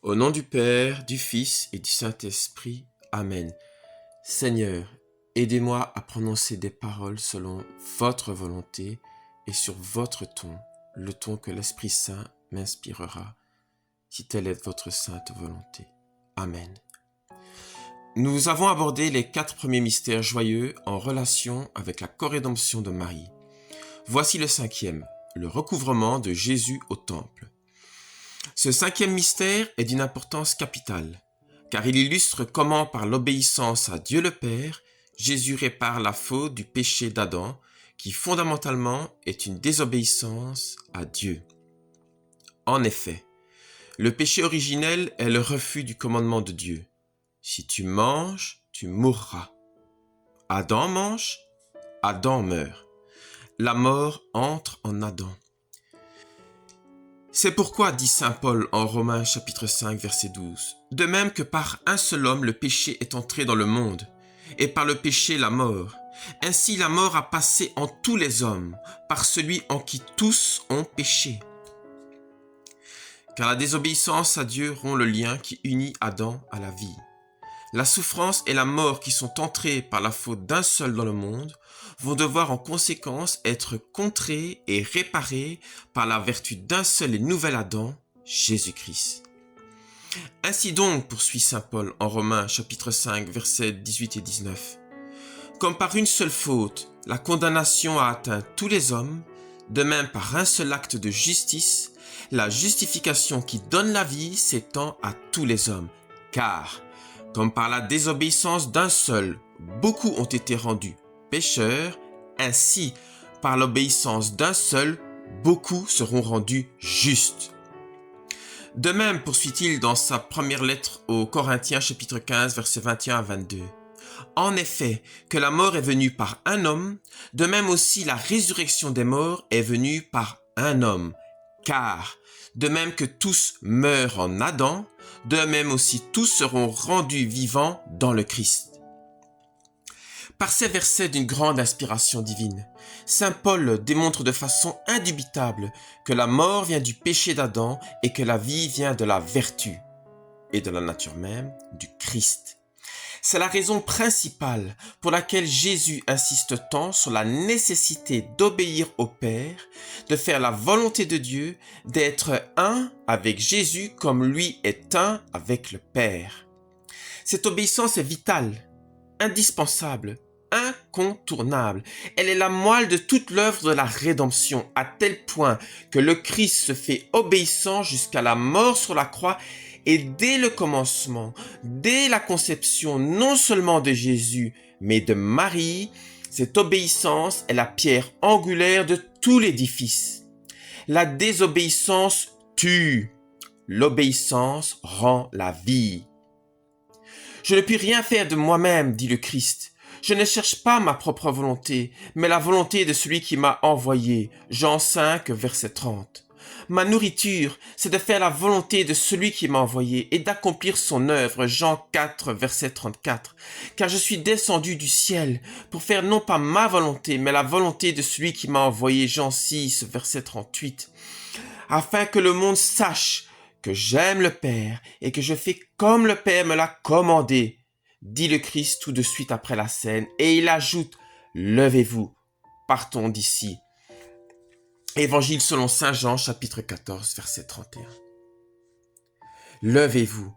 Au nom du Père, du Fils et du Saint-Esprit. Amen. Seigneur, aidez-moi à prononcer des paroles selon votre volonté et sur votre ton, le ton que l'Esprit Saint m'inspirera, si telle est votre sainte volonté. Amen. Nous avons abordé les 4 premiers mystères joyeux en relation avec la corrédemption de Marie. Voici le 5e, le recouvrement de Jésus au temple. Ce 5e mystère est d'une importance capitale, car il illustre comment, par l'obéissance à Dieu le Père, Jésus répare la faute du péché d'Adam, qui fondamentalement est une désobéissance à Dieu. En effet, le péché originel est le refus du commandement de Dieu. Si tu manges, tu mourras. Adam mange, Adam meurt. La mort entre en Adam. C'est pourquoi, dit saint Paul en Romains chapitre 5 verset 12, de même que par un seul homme le péché est entré dans le monde, et par le péché la mort. Ainsi la mort a passé en tous les hommes, par celui en qui tous ont péché. Car la désobéissance à Dieu rompt le lien qui unit Adam à la vie. La souffrance et la mort qui sont entrées par la faute d'un seul dans le monde vont devoir en conséquence être contrées et réparées par la vertu d'un seul et nouvel Adam, Jésus-Christ. Ainsi donc, poursuit saint Paul en Romains chapitre 5 versets 18 et 19, comme par une seule faute, la condamnation a atteint tous les hommes, de même par un seul acte de justice, la justification qui donne la vie s'étend à tous les hommes, car comme par la désobéissance d'un seul, beaucoup ont été rendus pécheurs, ainsi, par l'obéissance d'un seul, beaucoup seront rendus justes. De même, poursuit-il dans sa première lettre aux Corinthiens, chapitre 15, versets 21 à 22. En effet, que la mort est venue par un homme, de même aussi la résurrection des morts est venue par un homme, car de même que tous meurent en Adam, de même aussi tous seront rendus vivants dans le Christ. Par ces versets d'une grande inspiration divine, saint Paul démontre de façon indubitable que la mort vient du péché d'Adam et que la vie vient de la vertu et de la nature même du Christ. C'est la raison principale pour laquelle Jésus insiste tant sur la nécessité d'obéir au Père, de faire la volonté de Dieu, d'être un avec Jésus comme lui est un avec le Père. Cette obéissance est vitale, indispensable, incontournable. Elle est la moelle de toute l'œuvre de la rédemption, à tel point que le Christ se fait obéissant jusqu'à la mort sur la croix. Et dès le commencement, dès la conception non seulement de Jésus, mais de Marie, cette obéissance est la pierre angulaire de tout l'édifice. La désobéissance tue, l'obéissance rend la vie. Je ne puis rien faire de moi-même, dit le Christ. Je ne cherche pas ma propre volonté, mais la volonté de celui qui m'a envoyé. Jean 5, verset 30. Ma nourriture, c'est de faire la volonté de celui qui m'a envoyé et d'accomplir son œuvre. Jean 4, verset 34. Car je suis descendu du ciel pour faire non pas ma volonté, mais la volonté de celui qui m'a envoyé. Jean 6, verset 38. Afin que le monde sache que j'aime le Père et que je fais comme le Père me l'a commandé, dit le Christ tout de suite après la scène. Et il ajoute, levez-vous, partons d'ici. Évangile selon saint Jean, chapitre 14, verset 31. Levez-vous,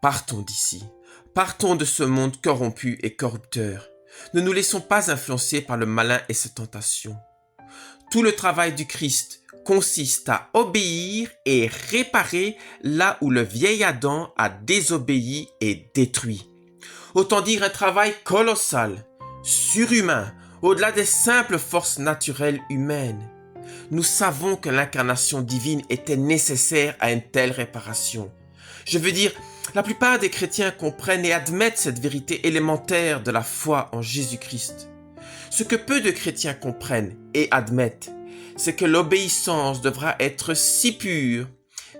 partons d'ici, partons de ce monde corrompu et corrupteur. Ne nous laissons pas influencer par le malin et ses tentations. Tout le travail du Christ consiste à obéir et réparer là où le vieil Adam a désobéi et détruit. Autant dire un travail colossal, surhumain, au-delà des simples forces naturelles humaines. Nous savons que l'incarnation divine était nécessaire à une telle réparation. Je veux dire, la plupart des chrétiens comprennent et admettent cette vérité élémentaire de la foi en Jésus-Christ. Ce que peu de chrétiens comprennent et admettent, c'est que l'obéissance devra être si pure,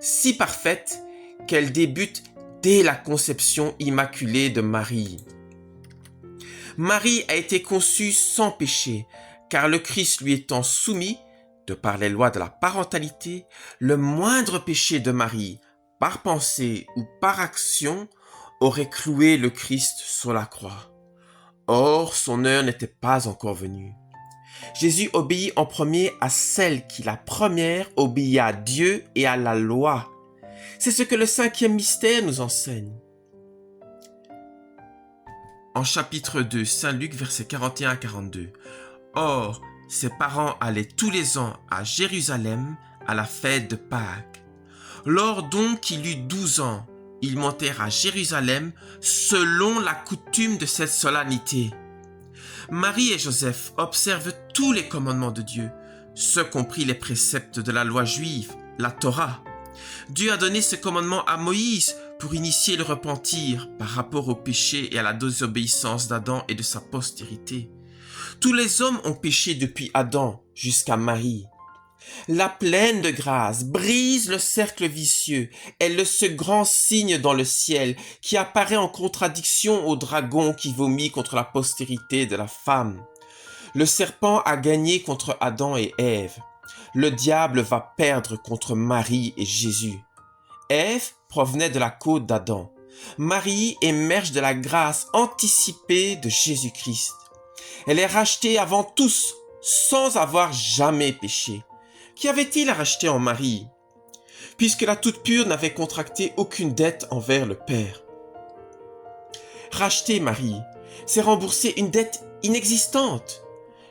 si parfaite, qu'elle débute dès la conception immaculée de Marie. Marie a été conçue sans péché, car le Christ lui étant soumis, de par les lois de la parentalité, le moindre péché de Marie, par pensée ou par action, aurait cloué le Christ sur la croix. Or, son heure n'était pas encore venue. Jésus obéit en premier à celle qui, la première, obéit à Dieu et à la loi. C'est ce que le cinquième mystère nous enseigne. En chapitre 2, Saint Luc, versets 41 à 42. Or, ses parents allaient tous les ans à Jérusalem à la fête de Pâques. Lors donc qu'il eut 12 ans, ils montèrent à Jérusalem selon la coutume de cette solennité. Marie et Joseph observent tous les commandements de Dieu, ce compris les préceptes de la loi juive, la Torah. Dieu a donné ce commandement à Moïse pour initier le repentir par rapport au péché et à la désobéissance d'Adam et de sa postérité. Tous les hommes ont péché depuis Adam jusqu'à Marie. La pleine de grâce brise le cercle vicieux. Elle est ce grand signe dans le ciel qui apparaît en contradiction au dragon qui vomit contre la postérité de la femme. Le serpent a gagné contre Adam et Ève. Le diable va perdre contre Marie et Jésus. Ève provenait de la côte d'Adam. Marie émerge de la grâce anticipée de Jésus-Christ. Elle est rachetée avant tous, sans avoir jamais péché. Qu'y avait-il à racheter en Marie, puisque la toute pure n'avait contracté aucune dette envers le Père? Racheter Marie, c'est rembourser une dette inexistante.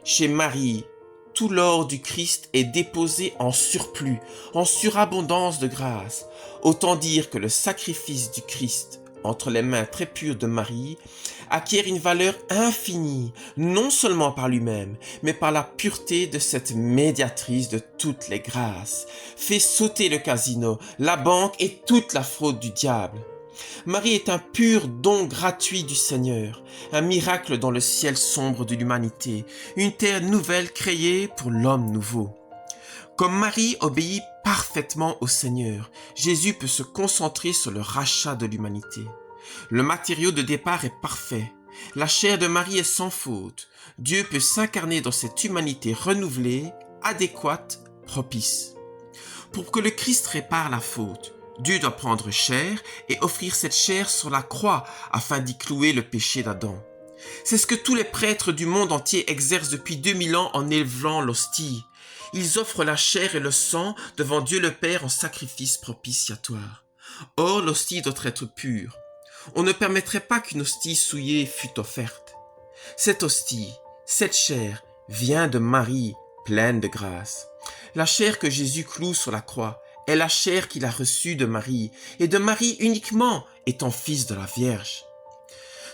Chez Marie, tout l'or du Christ est déposé en surplus, en surabondance de grâce. Autant dire que le sacrifice du Christ entre les mains très pures de Marie acquiert une valeur infinie, non seulement par lui-même, mais par la pureté de cette médiatrice de toutes les grâces, fait sauter le casino, la banque et toute la fraude du diable. Marie est un pur don gratuit du Seigneur, un miracle dans le ciel sombre de l'humanité, une terre nouvelle créée pour l'homme nouveau. Comme Marie obéit parfaitement au Seigneur, Jésus peut se concentrer sur le rachat de l'humanité. Le matériau de départ est parfait. La chair de Marie est sans faute. Dieu peut s'incarner dans cette humanité renouvelée, adéquate, propice. Pour que le Christ répare la faute, Dieu doit prendre chair et offrir cette chair sur la croix afin d'y clouer le péché d'Adam. C'est ce que tous les prêtres du monde entier exercent depuis 2000 ans en élevant l'hostie. Ils offrent la chair et le sang devant Dieu le Père en sacrifice propitiatoire. Or, l'hostie doit être pure. On ne permettrait pas qu'une hostie souillée fût offerte. Cette hostie, cette chair, vient de Marie, pleine de grâce. La chair que Jésus cloue sur la croix est la chair qu'il a reçue de Marie, et de Marie uniquement, étant fils de la Vierge.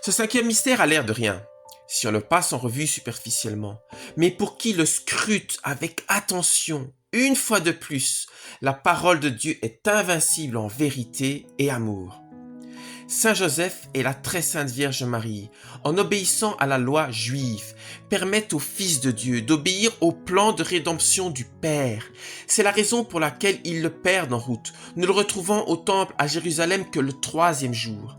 Ce cinquième mystère a l'air de rien, si on le passe en revue superficiellement, mais pour qui le scrute avec attention, une fois de plus, la parole de Dieu est invincible en vérité et amour. Saint Joseph et la très sainte Vierge Marie, en obéissant à la loi juive, permettent au Fils de Dieu d'obéir au plan de rédemption du Père. C'est la raison pour laquelle ils le perdent en route, ne le retrouvant au temple à Jérusalem que le 3e jour.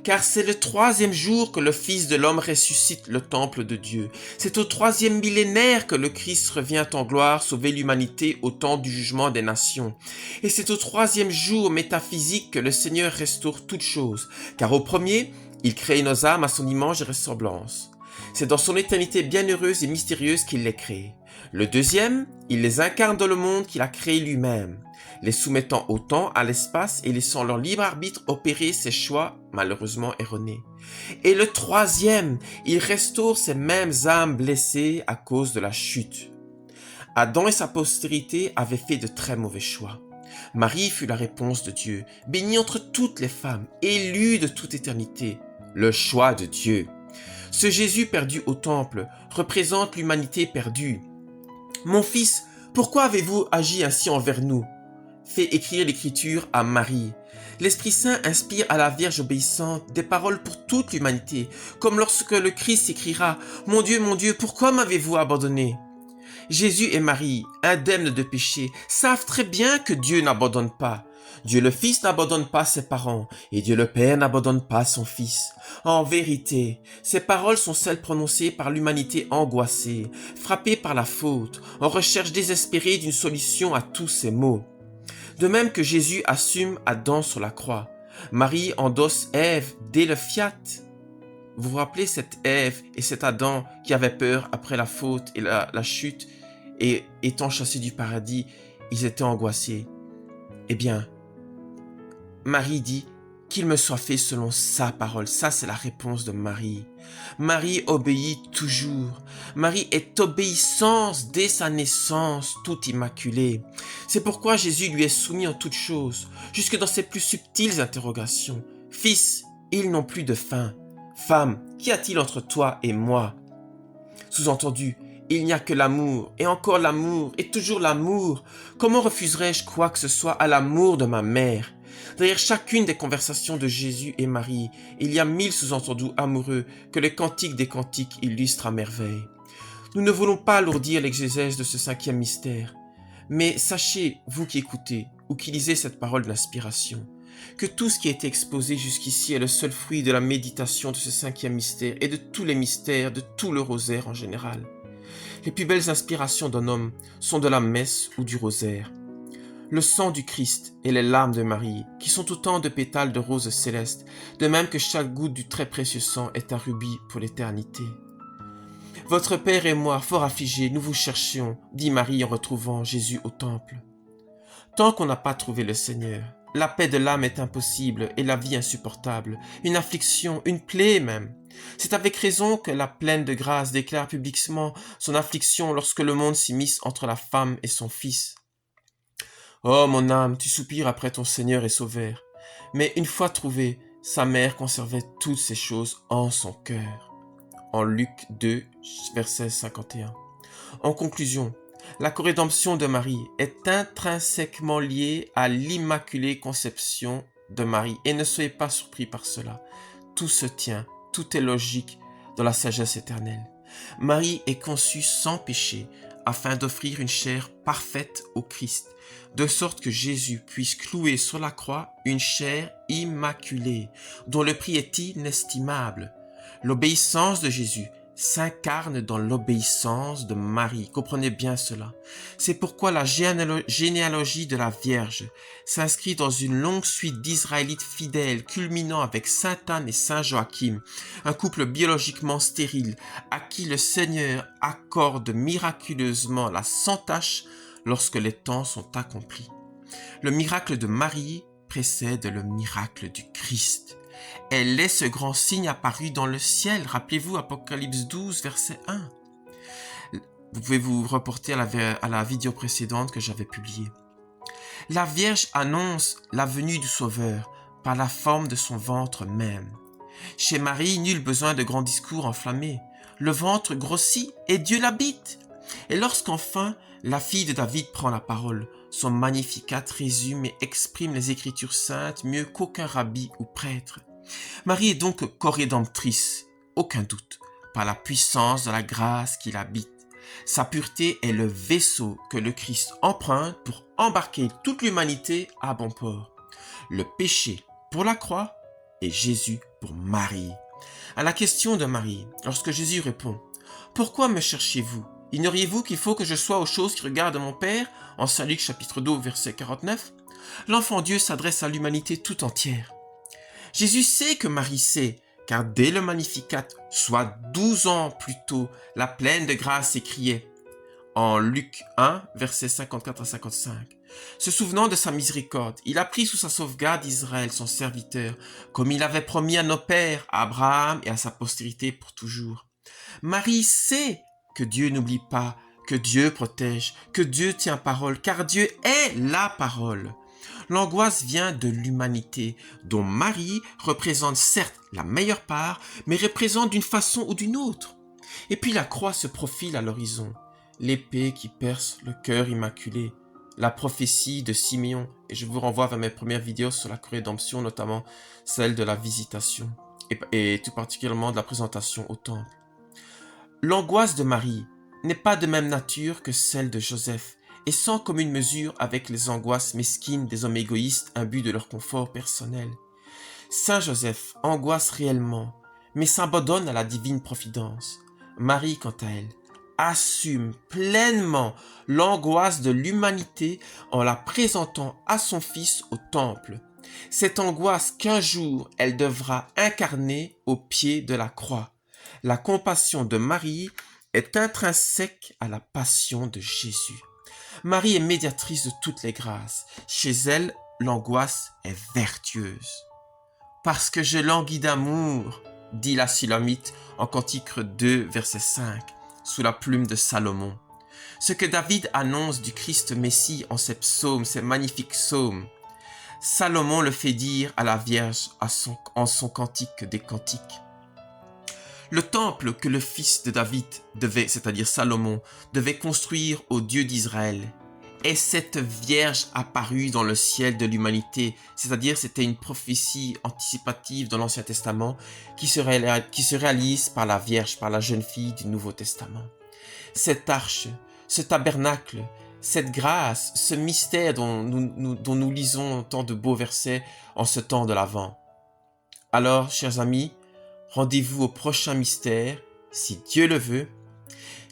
Car c'est le 3e jour que le Fils de l'homme ressuscite le temple de Dieu. C'est au 3e millénaire que le Christ revient en gloire sauver l'humanité au temps du jugement des nations. Et c'est au 3e jour métaphysique que le Seigneur restaure toutes choses. Car au premier, il crée nos âmes à son image et ressemblance. C'est dans son éternité bienheureuse et mystérieuse qu'il les crée. Le deuxième, il les incarne dans le monde qu'il a créé lui-même, les soumettant au temps, à l'espace et laissant leur libre arbitre opérer ses choix malheureusement erronés. Et le troisième, il restaure ces mêmes âmes blessées à cause de la chute. Adam et sa postérité avaient fait de très mauvais choix. Marie fut la réponse de Dieu, bénie entre toutes les femmes, élue de toute éternité, le choix de Dieu. Ce Jésus perdu au temple représente l'humanité perdue. « Mon fils, pourquoi avez-vous agi ainsi envers nous ?» fait écrire l'Écriture à Marie. L'Esprit Saint inspire à la Vierge obéissante des paroles pour toute l'humanité, comme lorsque le Christ écrira « Mon Dieu, pourquoi m'avez-vous abandonné ?» Jésus et Marie, indemnes de péché, savent très bien que Dieu n'abandonne pas. Dieu le Fils n'abandonne pas ses parents, et Dieu le Père n'abandonne pas son Fils. En vérité, ces paroles sont celles prononcées par l'humanité angoissée, frappée par la faute, en recherche désespérée d'une solution à tous ces maux. De même que Jésus assume Adam sur la croix, Marie endosse Ève dès le fiat. Vous vous rappelez cette Ève et cet Adam qui avaient peur après la faute et la chute, et étant chassés du paradis, ils étaient angoissés. Eh bien, Marie dit qu'il me soit fait selon sa parole. Ça, c'est la réponse de Marie. Marie obéit toujours. Marie est obéissance dès sa naissance, toute immaculée. C'est pourquoi Jésus lui est soumis en toutes choses, jusque dans ses plus subtiles interrogations. Fils, ils n'ont plus de faim. Femme, qu'y a-t-il entre toi et moi? Sous-entendu, il n'y a que l'amour, et encore l'amour, et toujours l'amour. Comment refuserais-je quoi que ce soit à l'amour de ma mère? Derrière chacune des conversations de Jésus et Marie, il y a 1000 sous-entendus amoureux que les cantiques des cantiques illustrent à merveille. Nous ne voulons pas alourdir l'exégèse de ce 5e mystère, mais sachez, vous qui écoutez ou qui lisez cette parole d'inspiration, que tout ce qui a été exposé jusqu'ici est le seul fruit de la méditation de ce 5e mystère et de tous les mystères, de tout le rosaire en général. Les plus belles inspirations d'un homme sont de la messe ou du rosaire. Le sang du Christ et les larmes de Marie, qui sont autant de pétales de roses célestes, de même que chaque goutte du très précieux sang est un rubis pour l'éternité. Votre Père et moi, fort affligés, nous vous cherchions, dit Marie en retrouvant Jésus au temple. Tant qu'on n'a pas trouvé le Seigneur, la paix de l'âme est impossible et la vie insupportable, une affliction, une plaie même. C'est avec raison que la pleine de grâce déclare publiquement son affliction lorsque le monde s'immisce entre la femme et son fils. Oh mon âme, tu soupires après ton Seigneur et Sauveur. Mais une fois trouvée, sa mère conservait toutes ces choses en son cœur. En Luc 2, verset 51. En conclusion, la corrédemption de Marie est intrinsèquement liée à l'immaculée conception de Marie. Et ne soyez pas surpris par cela. Tout se tient, tout est logique dans la sagesse éternelle. Marie est conçue sans péché afin d'offrir une chair parfaite au Christ, de sorte que Jésus puisse clouer sur la croix une chair immaculée, dont le prix est inestimable. L'obéissance de Jésus s'incarne dans l'obéissance de Marie. Comprenez bien cela. C'est pourquoi la généalogie de la Vierge s'inscrit dans une longue suite d'Israélites fidèles, culminant avec Sainte Anne et Saint Joachim, un couple biologiquement stérile, à qui le Seigneur accorde miraculeusement la sans tache lorsque les temps sont accomplis. Le miracle de Marie précède le miracle du Christ. Elle est ce grand signe apparu dans le ciel. Rappelez-vous Apocalypse 12, verset 1. Vous pouvez vous reporter à la vidéo précédente que j'avais publiée. La Vierge annonce la venue du Sauveur par la forme de son ventre même. Chez Marie, nul besoin de grands discours enflammés. Le ventre grossit et Dieu l'habite. Et lorsqu'enfin la fille de David prend la parole, son Magnificat résume et exprime les Écritures saintes mieux qu'aucun rabbi ou prêtre. Marie est donc corrédemptrice, aucun doute, par la puissance de la grâce qui l'habite. Sa pureté est le vaisseau que le Christ emprunte pour embarquer toute l'humanité à bon port. Le péché pour la croix et Jésus pour Marie. À la question de Marie, lorsque Jésus répond « Pourquoi me cherchez-vous ? Ignoriez-vous qu'il faut que je sois aux choses qui regardent mon Père ?» en Saint Luc chapitre 2 verset 49, l'enfant Dieu s'adresse à l'humanité tout entière. Jésus sait que Marie sait, car dès le Magnificat, soit 12 ans plus tôt, la pleine de grâce s'écriait en Luc 1, versets 54 à 55. Se souvenant de sa miséricorde, il a pris sous sa sauvegarde Israël, son serviteur, comme il avait promis à nos pères, à Abraham et à sa postérité pour toujours. Marie sait que Dieu n'oublie pas, que Dieu protège, que Dieu tient parole, car Dieu est la parole. L'angoisse vient de l'humanité, dont Marie représente certes la meilleure part, mais représente d'une façon ou d'une autre. Et puis la croix se profile à l'horizon, l'épée qui perce le cœur immaculé, la prophétie de Siméon, et je vous renvoie vers mes premières vidéos sur la corrédemption, notamment celle de la visitation, et tout particulièrement de la présentation au temple. L'angoisse de Marie n'est pas de même nature que celle de Joseph, et sans commune mesure avec les angoisses mesquines des hommes égoïstes imbus de leur confort personnel. Saint Joseph angoisse réellement, mais s'abandonne à la divine providence. Marie, quant à elle, assume pleinement l'angoisse de l'humanité en la présentant à son Fils au temple. Cette angoisse qu'un jour elle devra incarner au pied de la croix. La compassion de Marie est intrinsèque à la passion de Jésus. Marie est médiatrice de toutes les grâces. Chez elle, l'angoisse est vertueuse. Parce que je languis d'amour, dit la Sulamite en Cantique 2, verset 5, sous la plume de Salomon. Ce que David annonce du Christ Messie en ces psaumes, ces magnifiques psaumes, Salomon le fait dire à la Vierge en son Cantique des Cantiques. Le temple que le fils de David devait, c'est-à-dire Salomon, devait construire au Dieu d'Israël, est cette Vierge apparue dans le ciel de l'humanité, c'est-à-dire c'était une prophétie anticipative dans l'Ancien Testament qui se réalise par la Vierge, par la jeune fille du Nouveau Testament. Cette arche, ce tabernacle, cette grâce, ce mystère dont nous lisons tant de beaux versets en ce temps de l'Avent. Alors, chers amis, rendez-vous au prochain mystère, si Dieu le veut.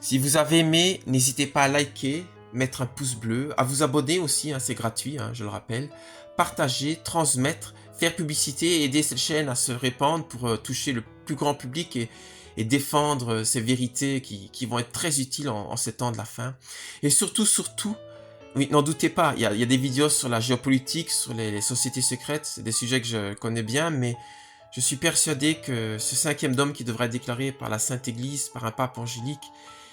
Si vous avez aimé, n'hésitez pas à liker, mettre un pouce bleu, à vous abonner aussi, c'est gratuit, je le rappelle, partager, transmettre, faire publicité et aider cette chaîne à se répandre pour toucher le plus grand public et défendre ces vérités qui vont être très utiles en ces temps de la fin. Et surtout, oui, n'en doutez pas, il y a des vidéos sur la géopolitique, sur les sociétés secrètes, c'est des sujets que je connais bien, mais je suis persuadé que ce 5e dôme qui devra être déclaré par la Sainte Église, par un pape angélique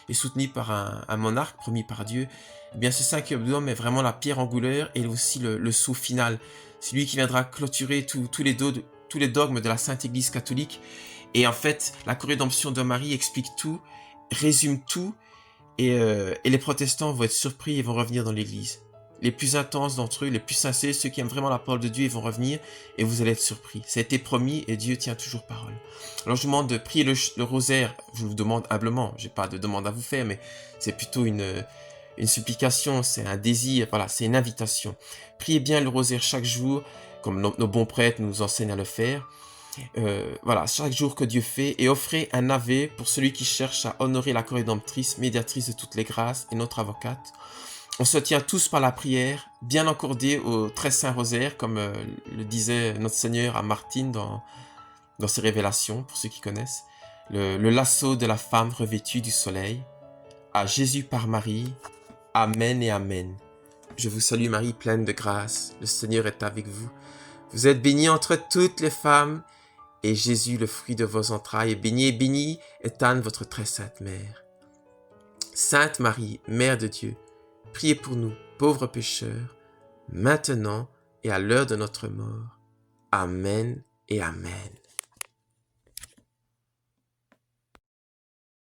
et soutenu par un monarque promis par Dieu, eh bien ce 5e dôme est vraiment la pierre angulaire et aussi le sceau final. C'est lui qui viendra clôturer tous les dogmes de la Sainte Église catholique. Et en fait, la rédemption de Marie explique tout, résume tout, et les protestants vont être surpris et vont revenir dans l'église. Les plus intenses d'entre eux, les plus sincères, ceux qui aiment vraiment la parole de Dieu, ils vont revenir et vous allez être surpris. Ça a été promis et Dieu tient toujours parole. Alors je vous demande de prier le rosaire, je vous demande humblement, j'ai pas de demande à vous faire, mais c'est plutôt une supplication, c'est un désir, voilà, c'est une invitation. Priez bien le rosaire chaque jour, comme nos bons prêtres nous enseignent à le faire. Voilà, chaque jour que Dieu fait, et offrez un ave pour celui qui cherche à honorer la co-rédemptrice, médiatrice de toutes les grâces et notre avocate. On se tient tous par la prière, bien encordés au très saint rosaire, comme le disait notre Seigneur à Martine dans ses révélations, pour ceux qui connaissent. Le lasso de la femme revêtue du soleil. À Jésus par Marie. Amen et Amen. Je vous salue Marie, pleine de grâce. Le Seigneur est avec vous. Vous êtes bénie entre toutes les femmes, et Jésus, le fruit de vos entrailles, est béni est Anne, votre très sainte mère. Sainte Marie, Mère de Dieu, priez pour nous, pauvres pécheurs, maintenant et à l'heure de notre mort. Amen et Amen.